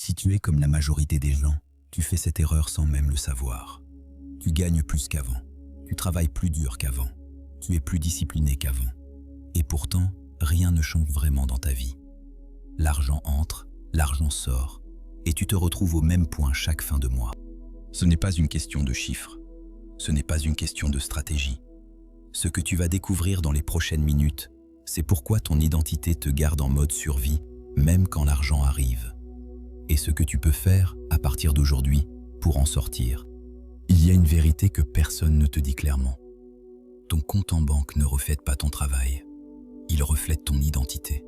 Si tu es comme la majorité des gens, tu fais cette erreur sans même le savoir. Tu gagnes plus qu'avant, tu travailles plus dur qu'avant, tu es plus discipliné qu'avant. Et pourtant, rien ne change vraiment dans ta vie. L'argent entre, l'argent sort, et tu te retrouves au même point chaque fin de mois. Ce n'est pas une question de chiffres, ce n'est pas une question de stratégie. Ce que tu vas découvrir dans les prochaines minutes, c'est pourquoi ton identité te garde en mode survie, même quand l'argent arrive. Et ce que tu peux faire, à partir d'aujourd'hui, pour en sortir. Il y a une vérité que personne ne te dit clairement. Ton compte en banque ne reflète pas ton travail. Il reflète ton identité.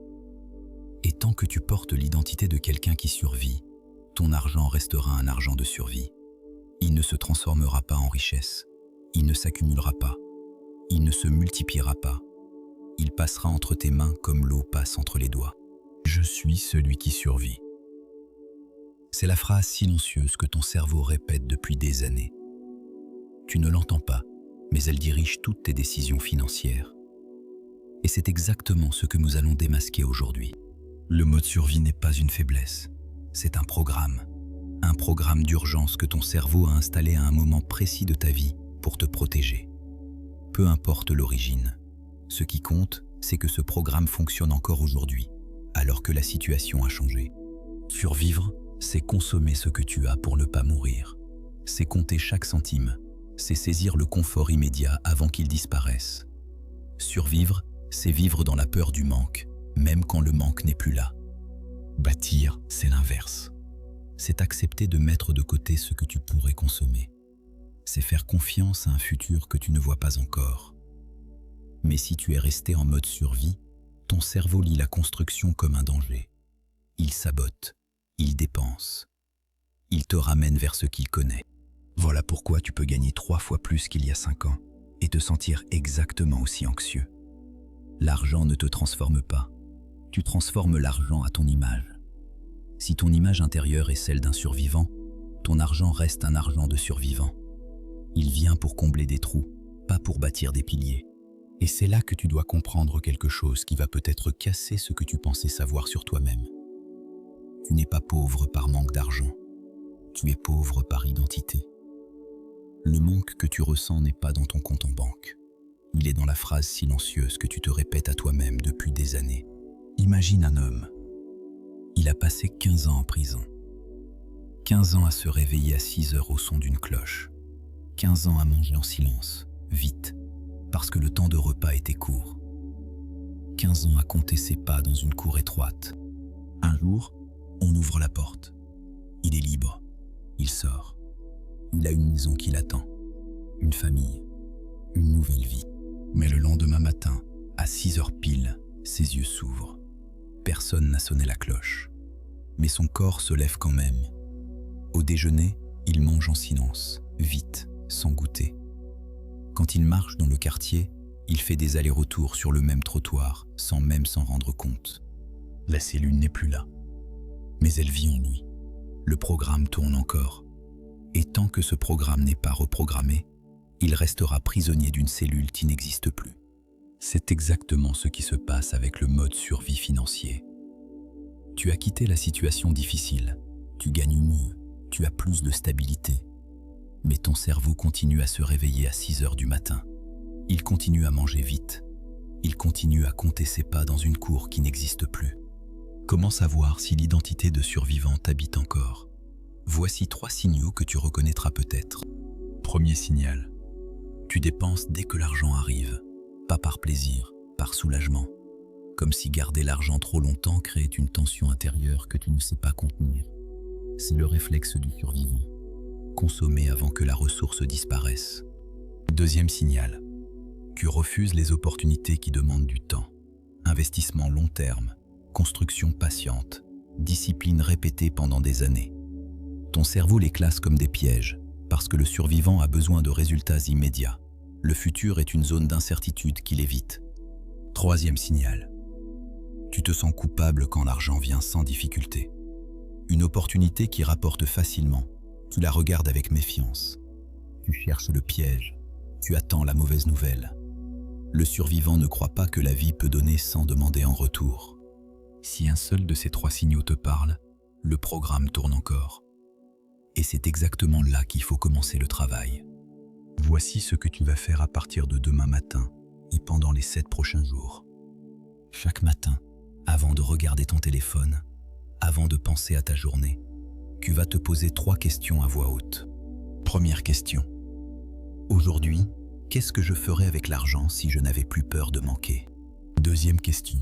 Et tant que tu portes l'identité de quelqu'un qui survit, ton argent restera un argent de survie. Il ne se transformera pas en richesse. Il ne s'accumulera pas. Il ne se multipliera pas. Il passera entre tes mains comme l'eau passe entre les doigts. Je suis celui qui survit. C'est la phrase silencieuse que ton cerveau répète depuis des années. Tu ne l'entends pas, mais elle dirige toutes tes décisions financières. Et c'est exactement ce que nous allons démasquer aujourd'hui. Le mode survie n'est pas une faiblesse, c'est un programme d'urgence que ton cerveau a installé à un moment précis de ta vie pour te protéger. Peu importe l'origine, ce qui compte, c'est que ce programme fonctionne encore aujourd'hui, alors que la situation a changé. Survivre, c'est consommer ce que tu as pour ne pas mourir. C'est compter chaque centime. C'est saisir le confort immédiat avant qu'il disparaisse. Survivre, c'est vivre dans la peur du manque, même quand le manque n'est plus là. Bâtir, c'est l'inverse. C'est accepter de mettre de côté ce que tu pourrais consommer. C'est faire confiance à un futur que tu ne vois pas encore. Mais si tu es resté en mode survie, ton cerveau lit la construction comme un danger. Il sabote. Il dépense. Il te ramène vers ce qu'il connaît. Voilà pourquoi tu peux gagner 3 fois plus qu'il y a 5 ans et te sentir exactement aussi anxieux. L'argent ne te transforme pas. Tu transformes l'argent à ton image. Si ton image intérieure est celle d'un survivant, ton argent reste un argent de survivant. Il vient pour combler des trous, pas pour bâtir des piliers. Et c'est là que tu dois comprendre quelque chose qui va peut-être casser ce que tu pensais savoir sur toi-même. Tu n'es pas pauvre par manque d'argent, tu es pauvre par identité. Le manque que tu ressens n'est pas dans ton compte en banque. Il est dans la phrase silencieuse que tu te répètes à toi-même depuis des années. Imagine un homme. Il a passé 15 ans en prison. 15 ans à se réveiller à 6 heures au son d'une cloche. 15 ans à manger en silence, vite, parce que le temps de repas était court. 15 ans à compter ses pas dans une cour étroite. Un jour, on ouvre la porte. Il est libre. Il sort. Il a une maison qui l'attend. Une famille. Une nouvelle vie. Mais le lendemain matin, à 6 heures pile, ses yeux s'ouvrent. Personne n'a sonné la cloche. Mais son corps se lève quand même. Au déjeuner, il mange en silence, vite, sans goûter. Quand il marche dans le quartier, il fait des allers-retours sur le même trottoir, sans même s'en rendre compte. La cellule n'est plus là. Mais elle vit en lui. Le programme tourne encore. Et tant que ce programme n'est pas reprogrammé, il restera prisonnier d'une cellule qui n'existe plus. C'est exactement ce qui se passe avec le mode survie financier. Tu as quitté la situation difficile, tu gagnes mieux, tu as plus de stabilité. Mais ton cerveau continue à se réveiller à 6 heures du matin. Il continue à manger vite. Il continue à compter ses pas dans une cour qui n'existe plus. Comment savoir si l'identité de survivant t'habite encore? Voici 3 signaux que tu reconnaîtras peut-être. Premier signal. Tu dépenses dès que l'argent arrive, pas par plaisir, par soulagement. Comme si garder l'argent trop longtemps créait une tension intérieure que tu ne sais pas contenir. C'est le réflexe du survivant. Consommer avant que la ressource disparaisse. Deuxième signal. Tu refuses les opportunités qui demandent du temps. Investissement long terme, construction patiente, discipline répétée pendant des années. Ton cerveau les classe comme des pièges, parce que le survivant a besoin de résultats immédiats. Le futur est une zone d'incertitude qu'il évite. Troisième signal. Tu te sens coupable quand l'argent vient sans difficulté. Une opportunité qui rapporte facilement, tu la regardes avec méfiance. Tu cherches le piège, tu attends la mauvaise nouvelle. Le survivant ne croit pas que la vie peut donner sans demander en retour. Si un seul de ces 3 signaux te parle, le programme tourne encore. Et c'est exactement là qu'il faut commencer le travail. Voici ce que tu vas faire à partir de demain matin et pendant les 7 prochains jours. Chaque matin, avant de regarder ton téléphone, avant de penser à ta journée, tu vas te poser 3 questions à voix haute. Première question. Aujourd'hui, qu'est-ce que je ferais avec l'argent si je n'avais plus peur de manquer? Deuxième question.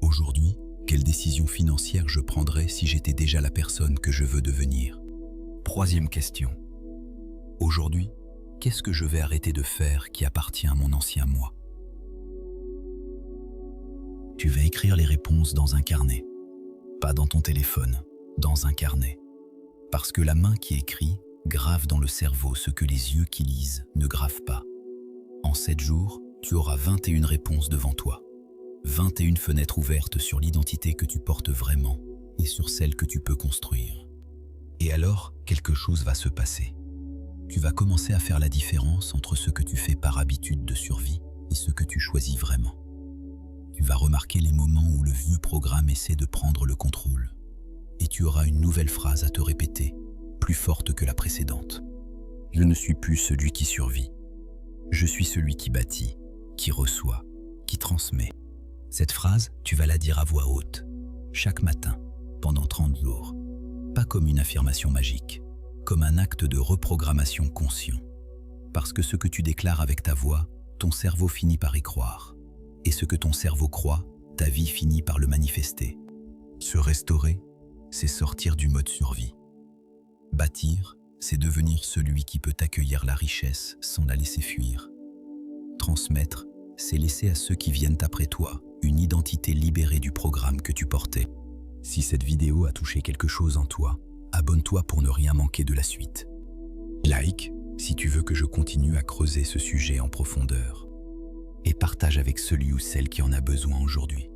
Aujourd'hui, quelle décision financière je prendrais si j'étais déjà la personne que je veux devenir? Troisième question. Aujourd'hui, qu'est-ce que je vais arrêter de faire qui appartient à mon ancien moi? Tu vas écrire les réponses dans un carnet. Pas dans ton téléphone, dans un carnet. Parce que la main qui écrit grave dans le cerveau ce que les yeux qui lisent ne gravent pas. En 7 jours, tu auras 21 réponses devant toi. 21 fenêtres ouvertes sur l'identité que tu portes vraiment et sur celle que tu peux construire. Et alors, quelque chose va se passer. Tu vas commencer à faire la différence entre ce que tu fais par habitude de survie et ce que tu choisis vraiment. Tu vas remarquer les moments où le vieux programme essaie de prendre le contrôle. Et tu auras une nouvelle phrase à te répéter, plus forte que la précédente. Je ne suis plus celui qui survit. Je suis celui qui bâtit, qui reçoit, qui transmet. Cette phrase, tu vas la dire à voix haute, chaque matin, pendant 30 jours. Pas comme une affirmation magique, comme un acte de reprogrammation conscient. Parce que ce que tu déclares avec ta voix, ton cerveau finit par y croire. Et ce que ton cerveau croit, ta vie finit par le manifester. Se restaurer, c'est sortir du mode survie. Bâtir, c'est devenir celui qui peut accueillir la richesse sans la laisser fuir. Transmettre, c'est laisser à ceux qui viennent après toi une identité libérée du programme que tu portais. Si cette vidéo a touché quelque chose en toi, abonne-toi pour ne rien manquer de la suite. Like si tu veux que je continue à creuser ce sujet en profondeur. Et partage avec celui ou celle qui en a besoin aujourd'hui.